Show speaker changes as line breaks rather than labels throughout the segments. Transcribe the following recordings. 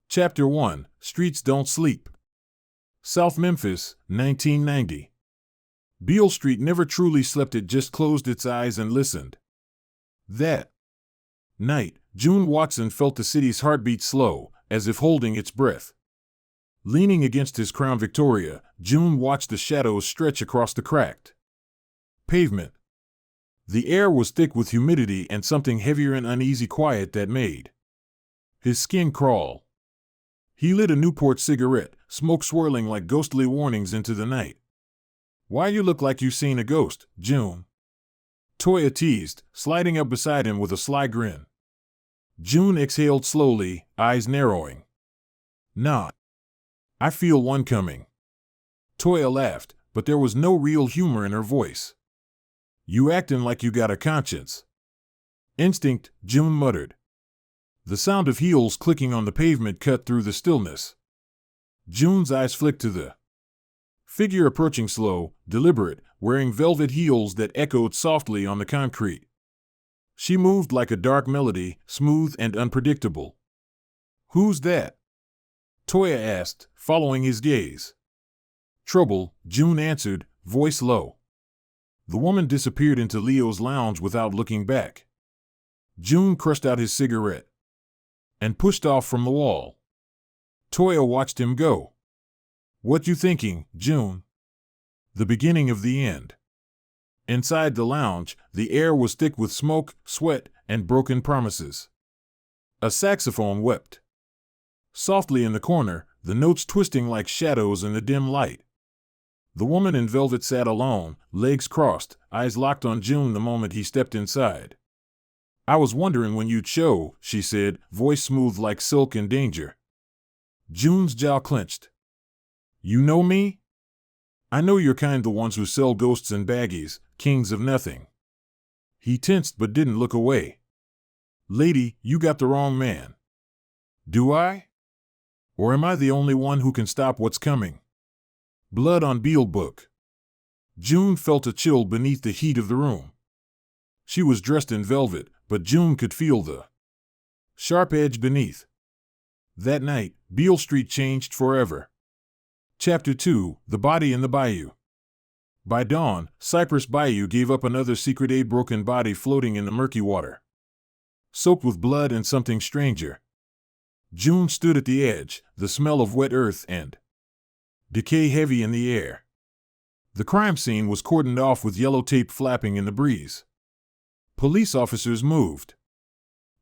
Chapter 1, Streets Don't Sleep. South Memphis, 1990. Beale Street never truly slept, it just closed its eyes and listened. That night, June Watson felt the city's heartbeat slow, as if holding its breath. Leaning against his Crown Victoria, June watched the shadows stretch across the cracked pavement. The air was thick with humidity and something heavier and uneasy quiet that made his skin crawl. He lit a Newport cigarette, smoke swirling like ghostly warnings into the night. "Why you look like you seen a ghost, June?" Toya teased, sliding up beside him with a sly grin. June exhaled slowly, eyes narrowing. "Nah. I feel one coming." Toya laughed, but there was no real humor in her voice. "You actin' like you got a conscience." "Instinct," June muttered. The sound of heels clicking on the pavement cut through the stillness. June's eyes flicked to the figure approaching slow, deliberate, wearing velvet heels that echoed softly on the concrete. She moved like a dark melody, smooth and unpredictable. "Who's that?" Toya asked, following his gaze. "Trouble," June answered, voice low. The woman disappeared into Leo's lounge without looking back. June crushed out his cigarette and pushed off from the wall. Toya watched him go. "What you thinking, June?" The beginning of the end. Inside the lounge, the air was thick with smoke, sweat, and broken promises. A saxophone wept softly in the corner, the notes twisting like shadows in the dim light. The woman in velvet sat alone, legs crossed, eyes locked on June the moment he stepped inside. "I was wondering when you'd show," she said, voice smooth like silk in danger. June's jaw clenched. "You know me? I know your kind, the ones who sell ghosts and baggies, kings of nothing." He tensed but didn't look away. "Lady, you got the wrong man." "Do I? Or am I the only one who can stop what's coming?" Blood on Beale book. June felt a chill beneath the heat of the room. She was dressed in velvet, but June could feel the sharp edge beneath. That night, Beale Street changed forever. Chapter 2, The Body in the Bayou. By dawn, Cypress Bayou gave up another secret, a broken body floating in the murky water, soaked with blood and something stranger. June stood at the edge, the smell of wet earth and decay heavy in the air. The crime scene was cordoned off with yellow tape flapping in the breeze. Police officers moved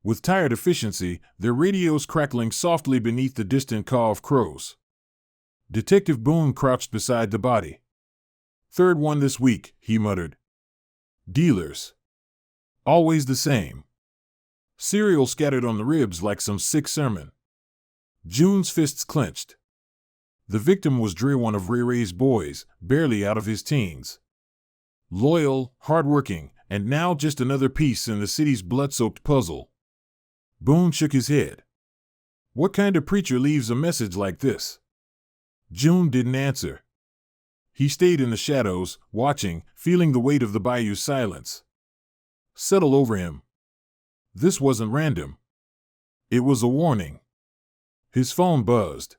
with tired efficiency, their radios crackling softly beneath the distant caw of crows. Detective Boone crouched beside the body. "Third one this week," he muttered. "Dealers. Always the same. Cereal scattered on the ribs like some sick sermon." June's fists clenched. The victim was Dre, one of Ray Ray's boys, barely out of his teens. Loyal, hardworking, and now just another piece in the city's blood-soaked puzzle. Boone shook his head. "What kind of preacher leaves a message like this?" June didn't answer. He stayed in the shadows, watching, feeling the weight of the bayou's silence settle over him. This wasn't random. It was a warning. His phone buzzed.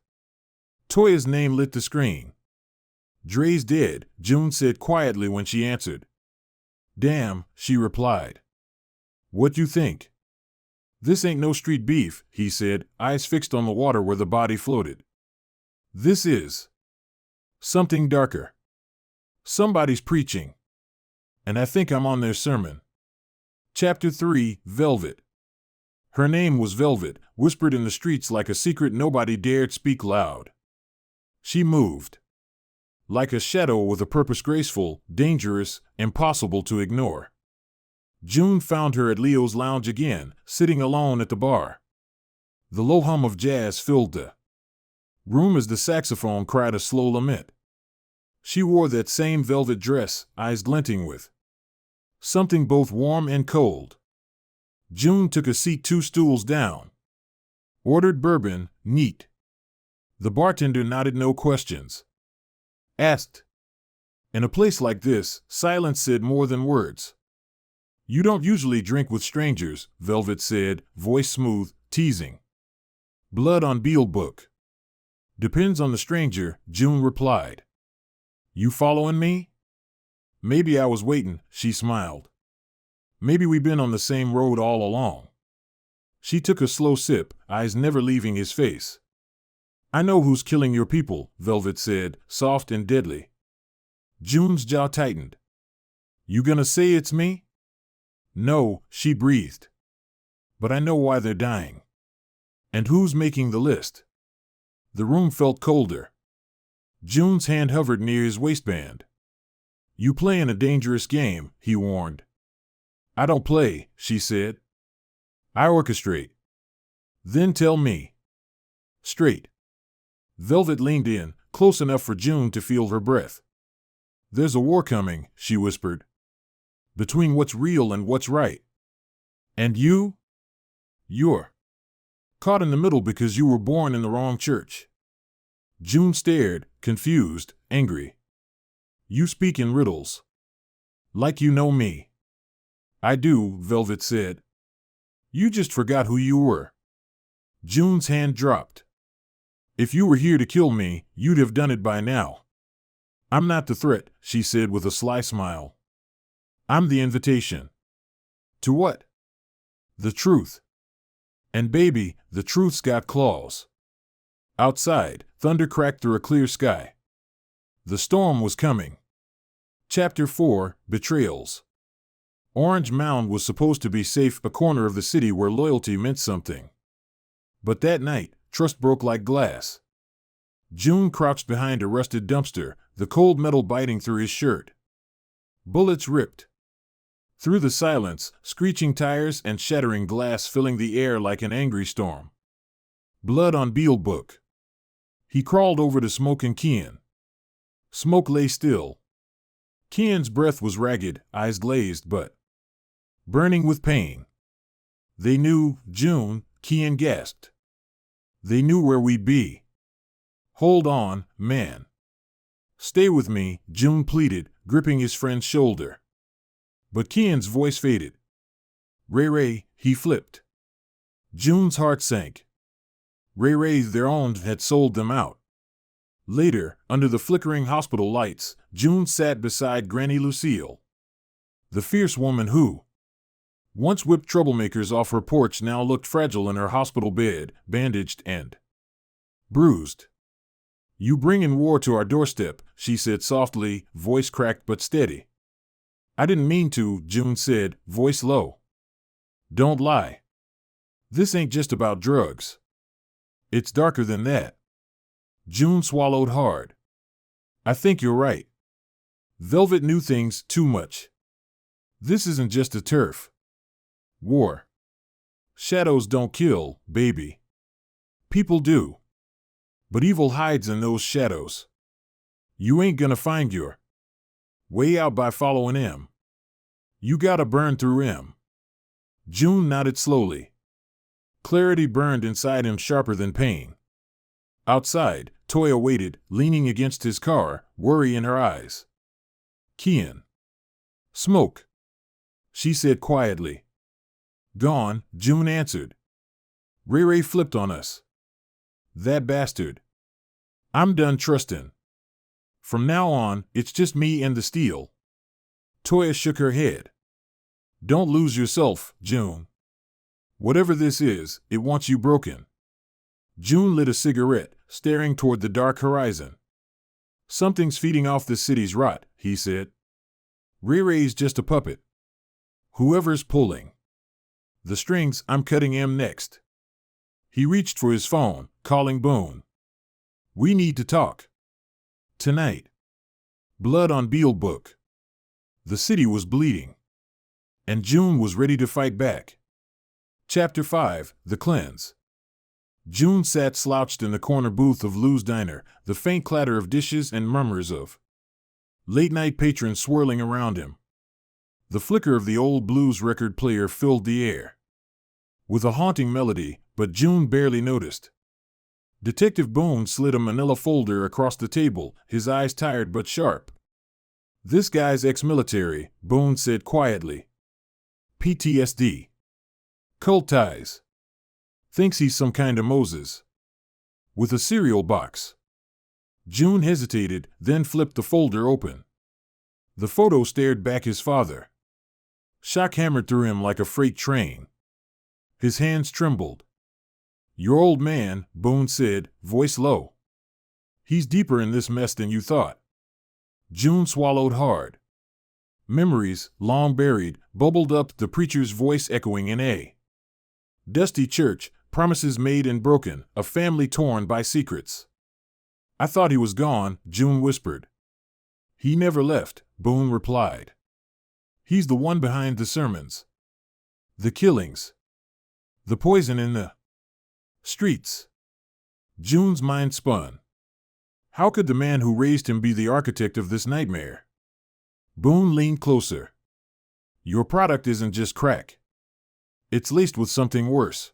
Toya's name lit the screen. "Dre's dead," June said quietly when she answered. "Damn," she replied. "What you think?" "This ain't no street beef," he said, eyes fixed on the water where the body floated. "This is something darker. Somebody's preaching. And I think I'm on their sermon." Chapter 3, Velvet. Her name was Velvet, whispered in the streets like a secret nobody dared speak loud. She moved like a shadow with a purpose, graceful, dangerous, impossible to ignore. June found her at Leo's lounge again, sitting alone at the bar. The low hum of jazz filled the room as the saxophone cried a slow lament. She wore that same velvet dress, eyes glinting with something both warm and cold. June took a seat 2 stools down. Ordered bourbon, neat. The bartender nodded, no questions asked. In a place like this, silence said more than words. "You don't usually drink with strangers," Velvet said, voice smooth, teasing. Blood on Beale book. Depends on the stranger, June replied. You following me? Maybe I was waiting, she smiled. Maybe we been on the same road all along. She took a slow sip, eyes never leaving his face. I know who's killing your people, Velvet said, soft and deadly. June's jaw tightened. You gonna say it's me? No, she breathed. But I know why they're dying. And who's making the list? The room felt colder. June's hand hovered near his waistband. You playing a dangerous game, he warned. I don't play, she said. I orchestrate. Then tell me. Straight. Velvet leaned in, close enough for June to feel her breath. There's a war coming, she whispered. Between what's real and what's right. And you? You're caught in the middle because you were born in the wrong church. June stared, confused, angry. You speak in riddles. Like you know me. I do, Velvet said. You just forgot who you were. June's hand dropped. If you were here to kill me, you'd have done it by now. I'm not the threat, she said with a sly smile. I'm the invitation. To what? The truth. And baby, the truth's got claws. Outside, thunder cracked through a clear sky. The storm was coming. Chapter 4, Betrayals. Orange Mound was supposed to be safe, a corner of the city where loyalty meant something. But that night, trust broke like glass. June crouched behind a rusted dumpster, the cold metal biting through his shirt. Bullets ripped through the silence, screeching tires and shattering glass filling the air like an angry storm. Blood on Beale book. He crawled over to Smoke and Kian. Smoke lay still. Kian's breath was ragged, eyes glazed but burning with pain. They knew, June, Kian gasped. They knew where we'd be. Hold on, man. Stay with me, June pleaded, gripping his friend's shoulder. But Kian's voice faded. Ray, he flipped. June's heart sank. Ray, their own, had sold them out. Later, under the flickering hospital lights, June sat beside Granny Lucille. The fierce woman who once whipped troublemakers off her porch now looked fragile in her hospital bed, bandaged and bruised. You bringin' war to our doorstep, she said softly, voice cracked but steady. I didn't mean to, June said, voice low. Don't lie. This ain't just about drugs. It's darker than that. June swallowed hard. I think you're right. Velvet knew things too much. This isn't just a turf war. Shadows don't kill, baby. People do. But evil hides in those shadows. You ain't gonna find your way out by following him. You gotta burn through him. June nodded slowly. Clarity burned inside him sharper than pain. Outside, Toya waited, leaning against his car, worry in her eyes. Kian. Smoke. She said quietly. Gone, June answered. Ray flipped on us. That bastard. I'm done trusting. From now on, it's just me and the steel. Toya shook her head. Don't lose yourself, June. Whatever this is, it wants you broken. June lit a cigarette, staring toward the dark horizon. Something's feeding off the city's rot, he said. Ray's just a puppet. Whoever's pulling the strings, I'm cutting him next. He reached for his phone, calling Boone. We need to talk. Tonight. Blood on Beale book. The city was bleeding. And June was ready to fight back. Chapter 5, The Cleanse. June sat slouched in the corner booth of Lou's Diner, the faint clatter of dishes and murmurs of late-night patrons swirling around him. The flicker of the old blues record player filled the air with a haunting melody, but June barely noticed. Detective Boone slid a manila folder across the table, his eyes tired but sharp. This guy's ex-military, Boone said quietly. PTSD. Cult ties. Thinks he's some kind of Moses. With a cereal box. June hesitated, then flipped the folder open. The photo stared back his father. Shock hammered through him like a freight train. His hands trembled. "Your old man," Boone said, voice low. "He's deeper in this mess than you thought." June swallowed hard. Memories, long buried, bubbled up, the preacher's voice echoing in a dusty church, promises made and broken, a family torn by secrets. "I thought he was gone," June whispered. "He never left," Boone replied. "He's the one behind the sermons. The killings. The poison in the streets." June's mind spun. How could the man who raised him be the architect of this nightmare? Boone leaned closer. "Your product isn't just crack. It's laced with something worse.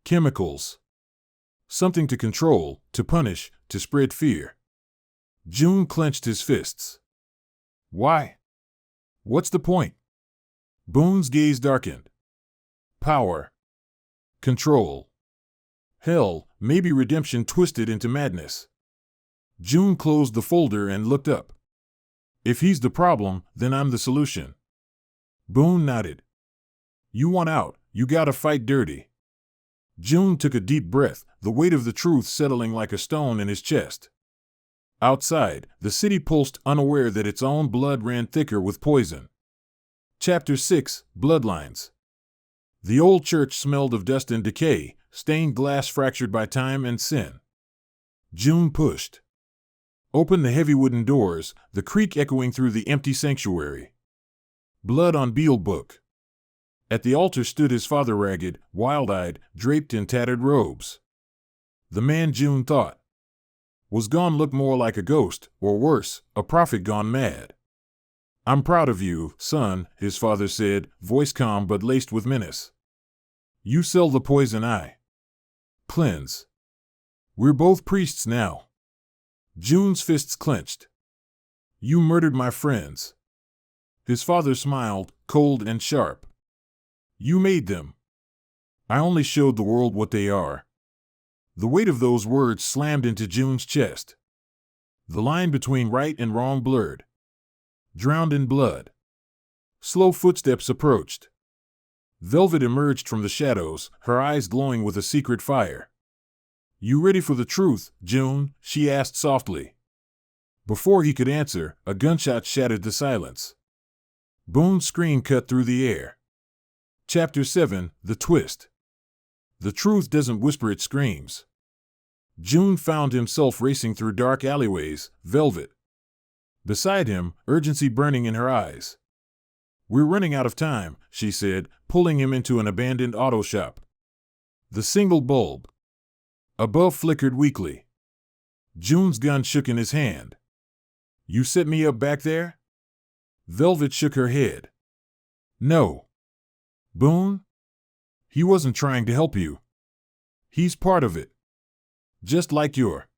Chemicals. Something to control, to punish, to spread fear." June clenched his fists. "Why? What's the point?" Boone's gaze darkened. "Power. Control. Hell, maybe redemption twisted into madness." June closed the folder and looked up. "If he's the problem, then I'm the solution." Boone nodded. "You want out, you gotta fight dirty." June took a deep breath, the weight of the truth settling like a stone in his chest. Outside, the city pulsed, unaware that its own blood ran thicker with poison. Chapter 6, Bloodlines. The old church smelled of dust and decay, stained glass fractured by time and sin. June pushed open the heavy wooden doors, the creak echoing through the empty sanctuary. Blood on Beale book. At the altar stood his father, ragged, wild-eyed, draped in tattered robes. The man June thought was gone looked more like a ghost, or worse, a prophet gone mad. "I'm proud of you, son," his father said, voice calm but laced with menace. "You sell the poison, I cleanse. We're both priests now." June's fists clenched. "You murdered my friends." His father smiled, cold and sharp. "You made them. I only showed the world what they are." The weight of those words slammed into June's chest. The line between right and wrong blurred. Drowned in blood. Slow footsteps approached. Velvet emerged from the shadows, her eyes glowing with a secret fire. "You ready for the truth, June?" she asked softly. Before he could answer, a gunshot shattered the silence. Boone's scream cut through the air. Chapter 7, The Twist. The truth doesn't whisper, it screams. June found himself racing through dark alleyways, Velvet beside him, urgency burning in her eyes. "We're running out of time," she said, pulling him into an abandoned auto shop. The single bulb above flickered weakly. June's gun shook in his hand. "You set me up back there?" Velvet shook her head. "No. Boone? He wasn't trying to help you. He's part of it. Just like your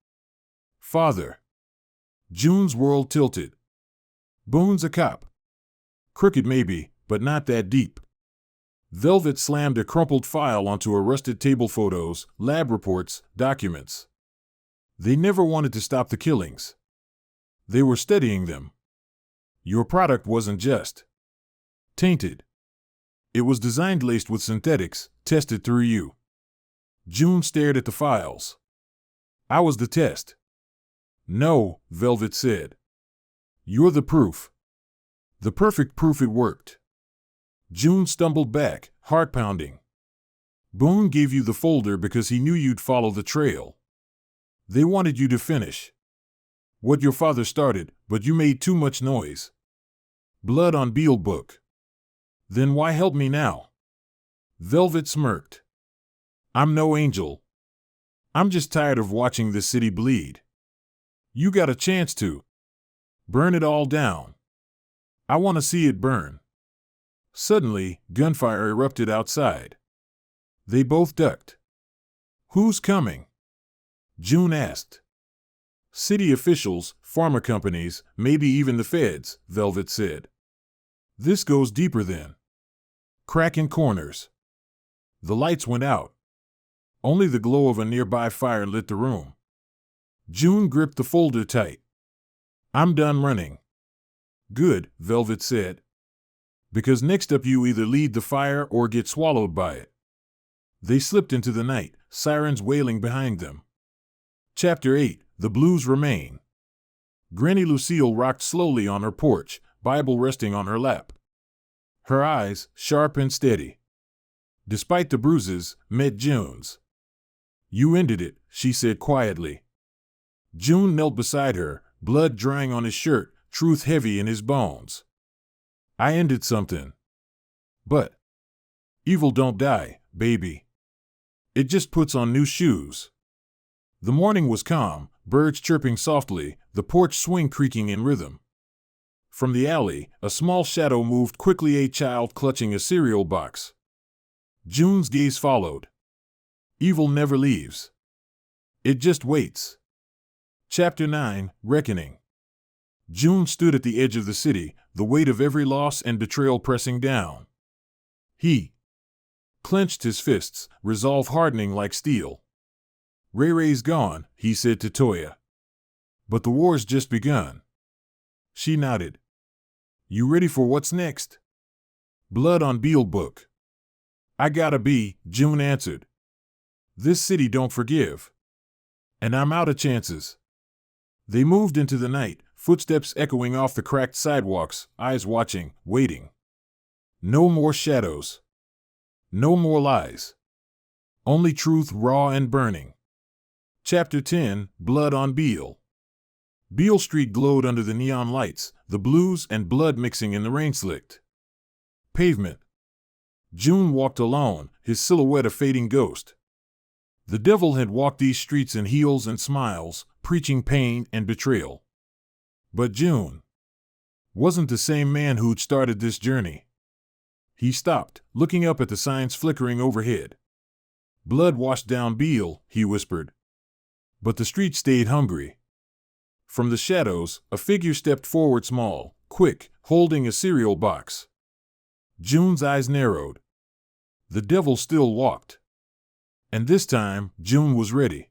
father." June's world tilted. "Boone's a cop. Crooked maybe, but not that deep." Velvet slammed a crumpled file onto a rusted table. Photos, lab reports, documents. They never wanted to stop the killings. They were studying them. Your product wasn't just tainted. It was designed laced with synthetics, tested through you. June stared at the files. "I was the test." "No," Velvet said. "You're the proof. The perfect proof it worked." June stumbled back, heart pounding. "Boone gave you the folder because he knew you'd follow the trail. They wanted you to finish what your father started, but you made too much noise. Blood on Beale book. Then why help me now?" Velvet smirked. "I'm no angel. I'm just tired of watching this city bleed. You got a chance to burn it all down. I want to see it burn." Suddenly, gunfire erupted outside. They both ducked. "Who's coming?" June asked. "City officials, pharma companies, maybe even the feds," Velvet said. "This goes deeper than crack in corners." The lights went out. Only the glow of a nearby fire lit the room. June gripped the folder tight. "I'm done running." "Good," Velvet said. "Because next up you either lead the fire or get swallowed by it." They slipped into the night, sirens wailing behind them. Chapter 8. The Blues Remain. Granny Lucille rocked slowly on her porch, Bible resting on her lap. Her eyes, sharp and steady, despite the bruises, met June's. "You ended it," she said quietly. June knelt beside her, blood drying on his shirt, truth heavy in his bones. "I ended something. But evil don't die, baby. It just puts on new shoes." The morning was calm, birds chirping softly, the porch swing creaking in rhythm. From the alley, a small shadow moved quickly, a child clutching a cereal box. June's gaze followed. Evil never leaves. It just waits. Chapter 9. Reckoning. June stood at the edge of the city, the weight of every loss and betrayal pressing down. He clenched his fists, resolve hardening like steel. "Ray Ray's gone," he said to Toya. "But the war's just begun." She nodded. "You ready for what's next?" "Blood on Beale book." "I gotta be," June answered. "This city don't forgive. And I'm out of chances." They moved into the night, footsteps echoing off the cracked sidewalks, eyes watching, waiting. No more shadows. No more lies. Only truth raw and burning. Chapter 10. Blood on Beale. Beale Street glowed under the neon lights, the blues and blood mixing in the rain-slicked pavement. June walked alone, his silhouette a fading ghost. The devil had walked these streets in heels and smiles, preaching pain and betrayal. But June wasn't the same man who'd started this journey. He stopped, looking up at the signs flickering overhead. "Blood washed down Beale," he whispered. But the street stayed hungry. From the shadows, a figure stepped forward, small, quick, holding a cereal box. June's eyes narrowed. The devil still walked. And this time, June was ready.